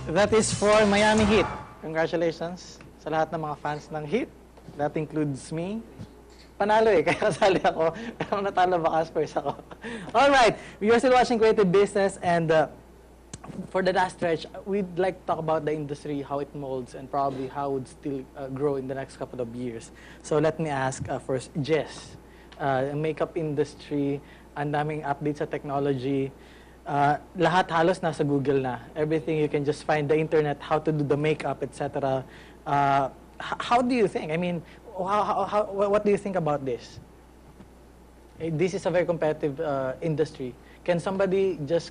That is for Miami Heat. Congratulations sa lahat ng mga fans ng Heat. That includes me. Panalo eh, kaya kasali ako. Pero natalo baka Spurs ako. Alright, we are still watching Creative Business, and for the last stretch, we'd like to talk about the industry, how it molds, and probably how it would still grow in the next couple of years. So let me ask first, Jess, makeup industry, ang daming updates sa technology, lahat halos nasa Google na. Everything you can just find the internet, how to do the makeup, etc. How do you think? I mean, what do you think about this? This is a very competitive industry. Can somebody just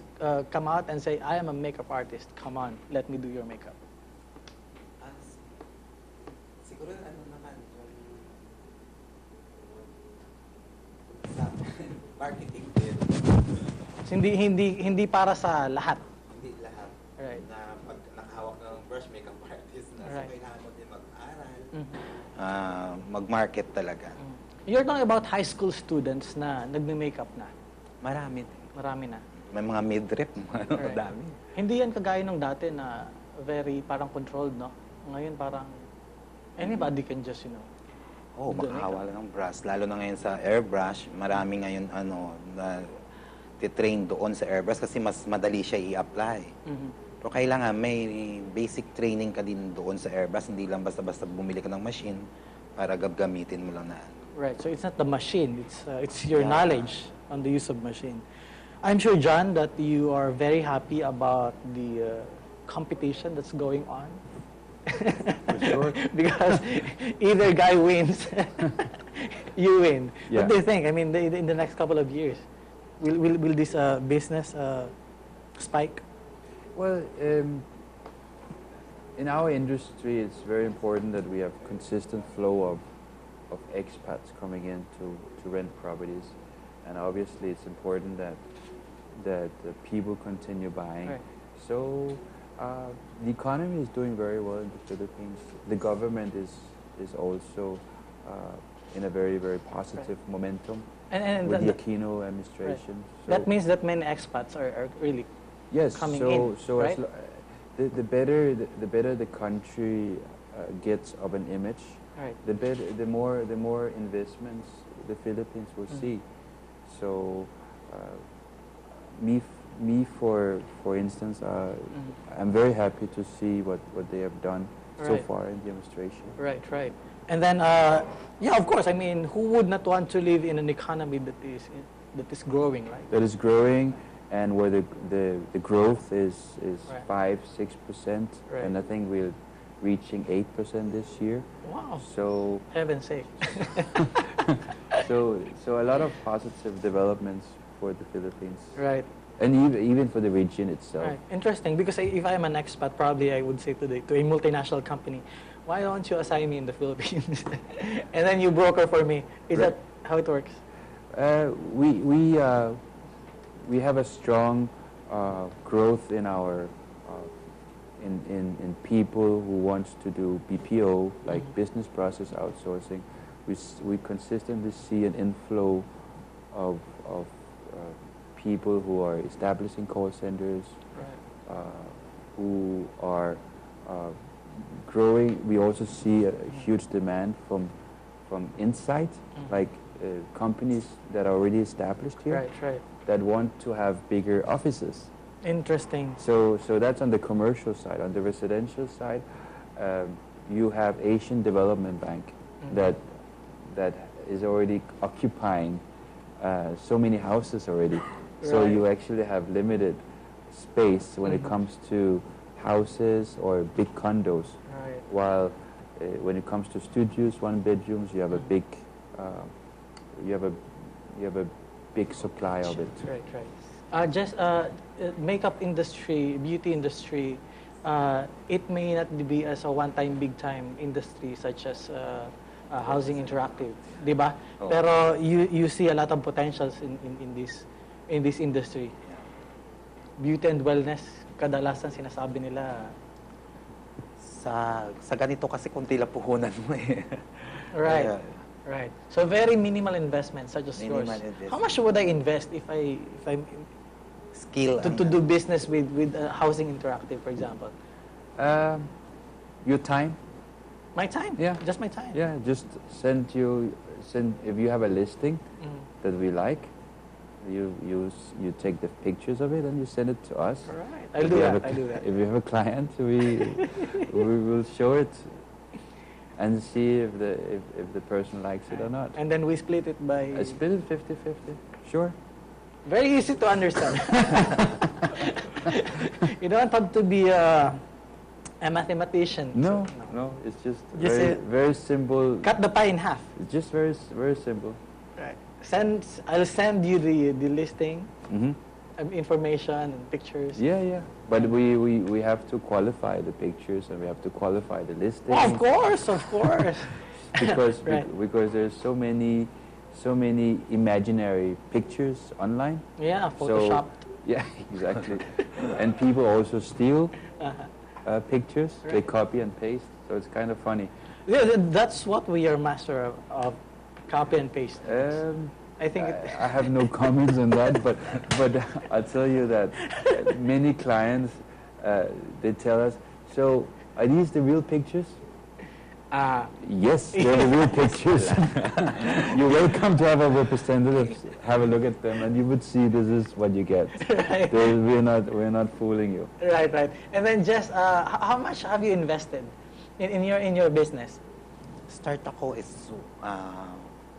come out and say, I am a makeup artist, come on, let me do your makeup? Siguro ano naman, sa marketing din. Hindi para sa lahat. Hindi lahat. Right. Na pag nakahawak ng brush, makeup artist na. Right. So kailangan mo din mag-aral. Mag-market talaga. You're talking about high school students na nagme-makeup na. Marami. Marami na. May mga mid-rep, Right. dami. Hindi yan kagaya nung dati na very parang controlled, no? Ngayon parang anybody can just, Oh, do makahawa lang ng brush. Lalo na ngayon sa airbrush, marami ngayon na titrain doon sa airbrush kasi mas madali siya i-apply. Pero kailangan may basic training ka din doon sa airbrush, hindi lang basta-basta bumili ka ng machine para gamitin mo lang na. Right. So it's not the machine, it's your knowledge on the use of machine. I'm sure, John, that you are very happy about the competition that's going on. For sure. Because either guy wins, you win. Yeah. What do you think? I mean, in the next couple of years, will this business spike? Well, in our industry, it's very important that we have consistent flow of expats coming in to rent properties, and obviously it's important that people continue buying. Right. So the economy is doing very well in the Philippines. The government is also in a very, very positive momentum with the Aquino administration. Right. So That means that many expats are really coming in, so right? the better the country gets of an image, Right. the more investments the Philippines will see. So me for instance, I'm very happy to see what they have done so Right. far in the administration. Right, right. And then, yeah, of course, I mean, who would not want to live in an economy that is growing, right? That is growing, and where the growth is Right. 5-6%, Right. and I think we're reaching 8% this year. Wow. So Heaven's sake. so a lot of positive developments for the Philippines, Right, and even for the region itself. right. Interesting, because if I'm an expat, probably I would say to a multinational company, why don't you assign me in the Philippines? And then you broker for me. Is Right. that how it works? We have a strong growth in our in people who wants to do BPO, like business process outsourcing. We consistently see an inflow of people who are establishing call centers, Right. who are growing. We also see a huge demand from inside, like companies that are already established here, Right, right. that want to have bigger offices. Interesting. So that's on the commercial side. On the residential side, you have Asian Development Bank that is already occupying so many houses already. So Right. you actually have limited space when it comes to houses or big condos. Right. While when it comes to studios, one bedrooms, you have a big you have a big supply of it. Right, right. Just makeup industry, beauty industry, it may not be as a one-time, big-time industry such as housing interactive, di ba? Oh. Pero you see a lot of potentials in this industry. Beauty and wellness, kadalasan sinasabi nila. Sa ganito kasi kunti lang puhunan mo eh. Right. Kaya, Right. So very minimal investment such as yours. Minimal investment. How much would I invest if I'm skill to do business with housing interactive, for example? Your time. My time? Yeah. Just my time? Yeah, just send if you have a listing that we like, you take the pictures of it and you send it to us. All right. If I'll do you have that. I'll do that. If you have a client, we will show it and see if the person likes it or not. And then we split it by... I split it 50-50. Sure. Very easy to understand. You don't have to be a mathematician. No, So, no, it's just Just very simple. cut the pie in half. It's just very simple. Right. I'll send you the listing, Mm-hmm. information and pictures. Yeah. But we have to qualify the pictures and we have to qualify the listing. Oh, of course. because Right. because there's so many imaginary pictures online. Yeah, So- Photoshop. Yeah, exactly. And people also steal Uh-huh. pictures. They Right. copy and paste. So it's kind of funny. Yeah, that's what we are master of copy and paste. I think I have no comments on that, but I'll tell you that many clients they tell us, so are these the real pictures? Yes, they're the real pictures. You're welcome to have a representative have a look at them, and you would see this is what you get. Right. We're not fooling you. Right. And then Jess, how much have you invested in your business? Start ako is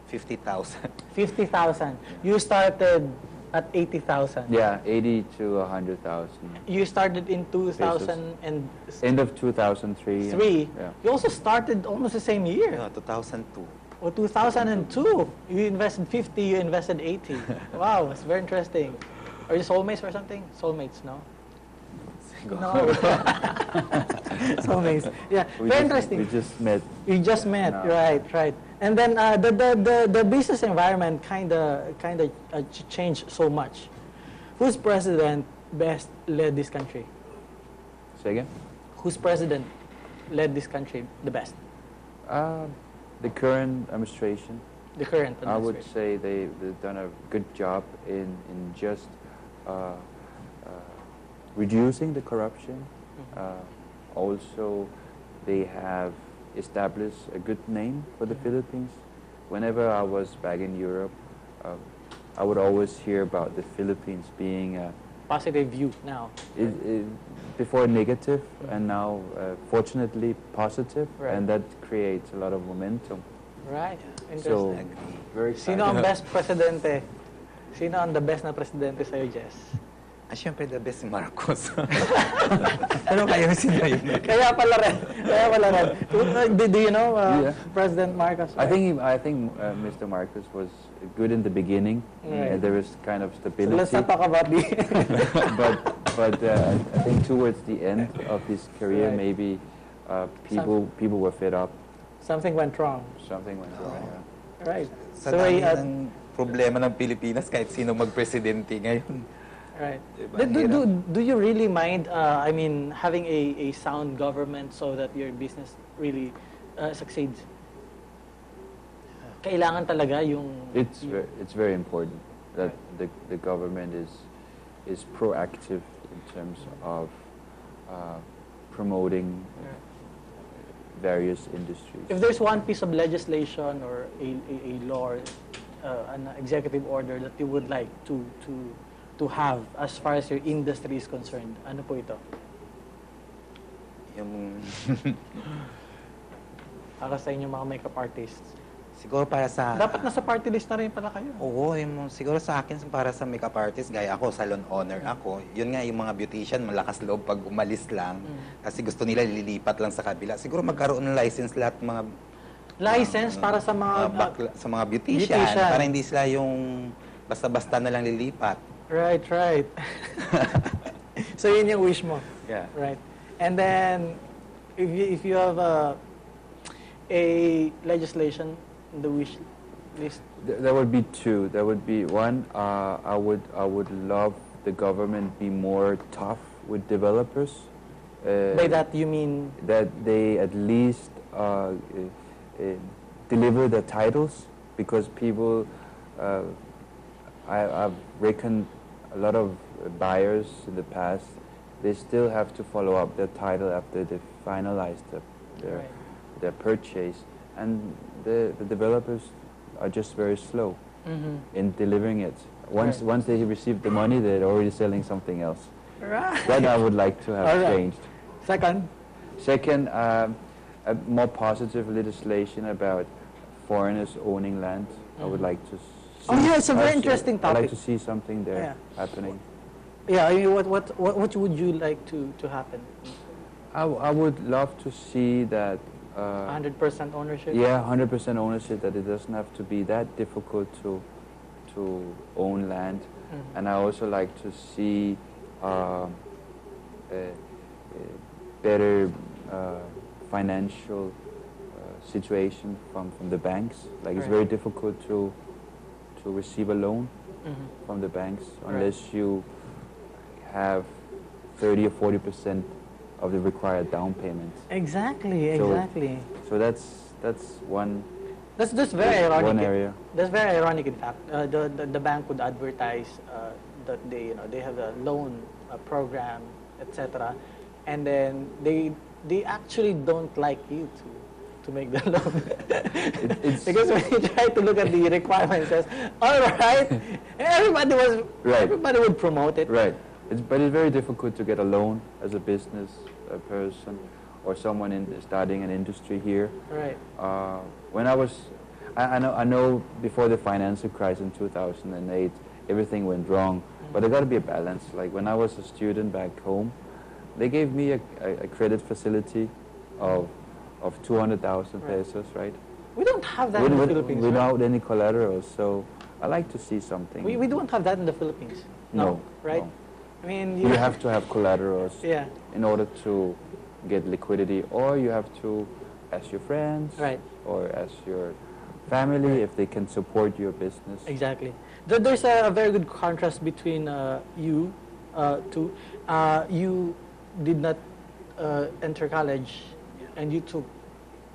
50,000. 50,000. You started at 80,000. Yeah, 80 to 100,000. You started in 2003. End of 2003. Yeah. You also started almost the same year. Yeah, 2002. Or 2002. You invested 50, you invested 80. Wow, it's very interesting. Are you soulmates or something? Soulmates, no? No. Soulmates. Yeah, very interesting. We just met. You just met, No. right. And then the business environment kind of changed so much. Whose president best led this country? Say again? Whose president led this country the best? The current administration. The current I would administration. say they've done a good job in just reducing the corruption. Also, they have established a good name for the Philippines. Whenever I was back in Europe, I would always hear about the Philippines being Positive view now. before negative and now fortunately positive, Right. and that creates a lot of momentum. Right. So Interesting. very Sino ang best presidente? Sino ang the best na presidente sa'yo, Jess? Siyempre the best si Marcos. Pero kayo sila yun. Kaya pala rin. Do you know Yeah. President Marcos? I think Mr. Marcos was good in the beginning. Right. There was kind of So stability. let's not talk about the... but I think towards the end of his career, Right. maybe people were fed up. Something went wrong. Something went wrong. Yeah. Right. Sa So, dami ng problema ng Pilipinas, kahit sino mag-presidente ngayon. right. Diba, ang Do you really mind, having a sound government so that your business really succeeds? Kailangan talaga yung... It's very important that the government is proactive in terms of promoting various industries. If there's one piece of legislation or a law, an executive order that you would like to have as far as your industry is concerned, ano po ito? Yung Para sa inyo mga makeup artists. siguro para sa Dapat nasa party list na rin pala kayo. Oo, siguro sa akin para sa makeup artist, gaya ako, salon owner ako. Yun nga yung mga beautician, malakas loob pag umalis lang. Kasi gusto nila lilipat lang sa kabila. Siguro magkaroon ng license lahat mga License para sa mga... sa mga beautician, beautician. para hindi sila yung basta-basta na lang lilipat. Right. So yun yung wish mo. Yeah. Right. And then, if you have a legislation in the wish list, There would be two. There would be one. I would love the government be more tough with developers. by that you mean That they at least deliver the titles, because people. I've reckoned a lot of buyers in the past. they still have to follow up their title after they finalize their, Right. their purchase. And the developers are just very slow in delivering it. Once Right. they receive the money, they're already selling something else. Right. That I would like to have All right. changed. Second. Second, a more positive legislation about foreigners owning land. I would like to see. Oh, yeah, it's a very I see- interesting I'd like topic. to see something there Yeah. happening. Yeah, I mean, what would you like to happen? I would love to see that. 100% ownership? Yeah, 100% ownership. That it doesn't have to be that difficult to own land, and I also like to see a better financial situation from the banks. Like it's Right. very difficult to receive a loan from the banks unless you have 30 or 40% of the required down payment. Exactly, So- exactly. So that's one That's very ironic. one area. That's very ironic. In fact, the bank would advertise that they have a loan program, etc., and then they actually don't like you to make the loan it's- because when you try to look at the requirements, it says all right, and Right. everybody would promote it. Right. But it's very difficult to get a loan as a business person or someone starting an industry here. Right. When I know before the financial crisis in 2008, everything went wrong. But there got to be a balance. Like when I was a student back home, they gave me a credit facility of 200,000 Right. pesos, right? We don't have that in the Philippines. right? Without any collateral. So I like to see something. We don't have that in the Philippines. No, right? no. I mean, You have to have collaterals yeah, in order to get liquidity, or you have to ask your friends Right. or ask your family if they can support your business. exactly. There's a very good contrast between you two. You did not enter college, and you took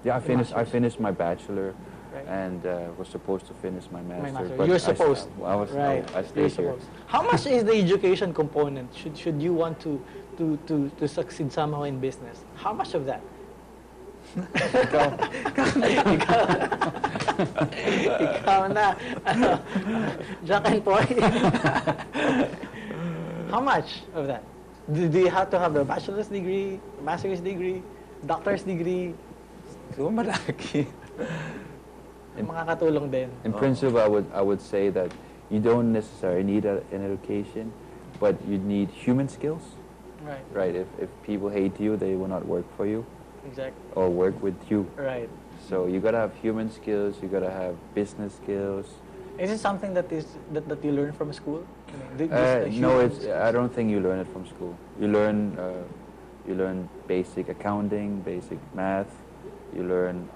Yeah, I Masters. finished my bachelor Right. and was supposed to finish my master. master. but You're I s- supposed. I was right. I You're stayed here. supposed. How much is the education component? Should you want to succeed somehow in business? How much of that? Ikaw na. Jack and Poy. How much of that? Do you have to have a bachelor's degree, master's degree, doctor's degree? So, malaki. Makakatulong din. In principle, I would say that you don't necessarily need an education, but you need human skills, Right. right? If people hate you, they will not work for you Exactly. or work with you. Right. So you gotta have human skills. You gotta have business skills. Is it something that you learn from school? I mean, No, human it's. I don't think you learn it from school. You learn basic accounting, basic math. You learn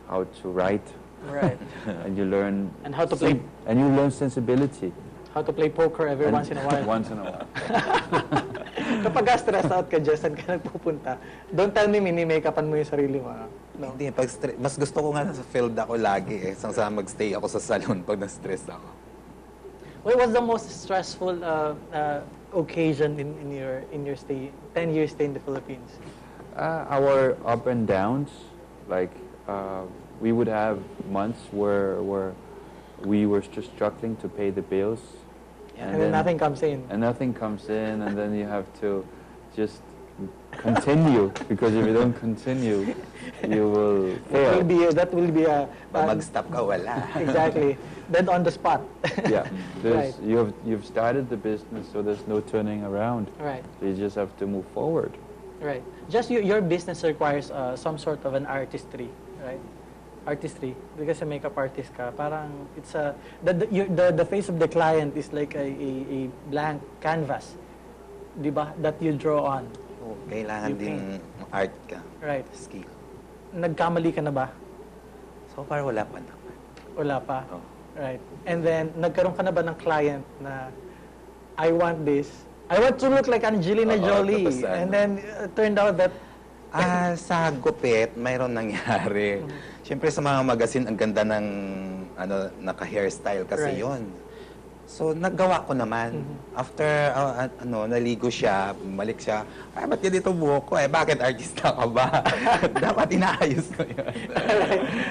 how to write, Right. and you learn And how to play- and you learn sensibility. How to play poker every And once in a while. Once in a while. Kapag stressed out ka, Jess, saan ka nagpupunta? Don't tell me mini-make-upan mo yung sarili mo. No? Hindi, mas gusto ko nga nasa field ako lagi eh. Sa magstay ako sa salon pag na-stress ako. What was the most stressful occasion in your stay, 10-year stay in the Philippines? Our up and downs, like we would have months where we were just struggling to pay the bills, And then nothing comes in. and nothing comes in, and then you have to just continue, because if you don't continue, you will fail. That will be a Pag mag-stop ka, wala. exactly. Then on the spot. Yeah, Right. you've started the business, so there's no turning around. Right. So you just have to move forward. Right. Just your business requires some sort of an artistry, right? Artistry. Because a makeup artist ka, parang it's the face of the client is like a blank canvas, di ba? That you draw on. Oo, kailangan You ding art ka. Right. Skill. Nagkamali ka na ba? So far, wala pa naman. Wala pa. Oh. Right. And then nagkaroon ka na ba ng client na I want this. I want to look like Angelina Oo, Jolie. tapos ano? And then turned out that Sa gupit, mayroon nangyari. Siyempre sa mga magazine, ang ganda ng naka-hairstyle kasi Right. yon. So, naggawa ko naman. After, naligo siya, bumalik siya, ay, ba't ganito buhok ko? Eh, bakit artista ka ba? Dapat inaayos ko yun.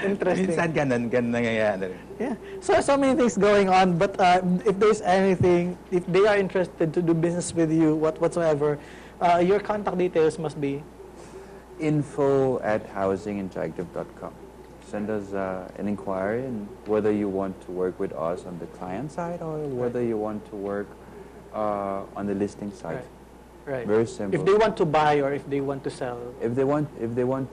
Interesting. Minsan ganun nangyayari. Yeah. So many things going on, but if there's anything, if they are interested to do business with you, whatsoever, your contact details must be info@housinginteractive.com. Send us an inquiry and whether you want to work with us on the client side or whether you want to work on the listing side. Right. Very simple. If they want to buy or if they want to sell. If they want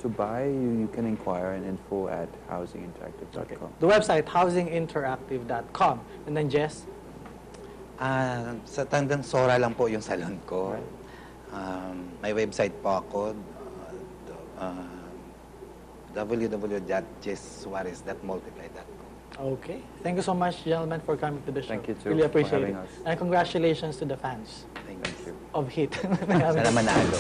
to buy, you can inquire at info@housinginteractive.com. The website, housinginteractive.com. And then Jess? Sa Tandang Sora lang po yung salon ko. May website po ako, www.jesssuarez.multiply.com. Okay. Thank you so much, gentlemen, for coming to the show. Thank you, too, Really for appreciate having it. us. And congratulations to the fans Thank you. of Hit. Sana manalo.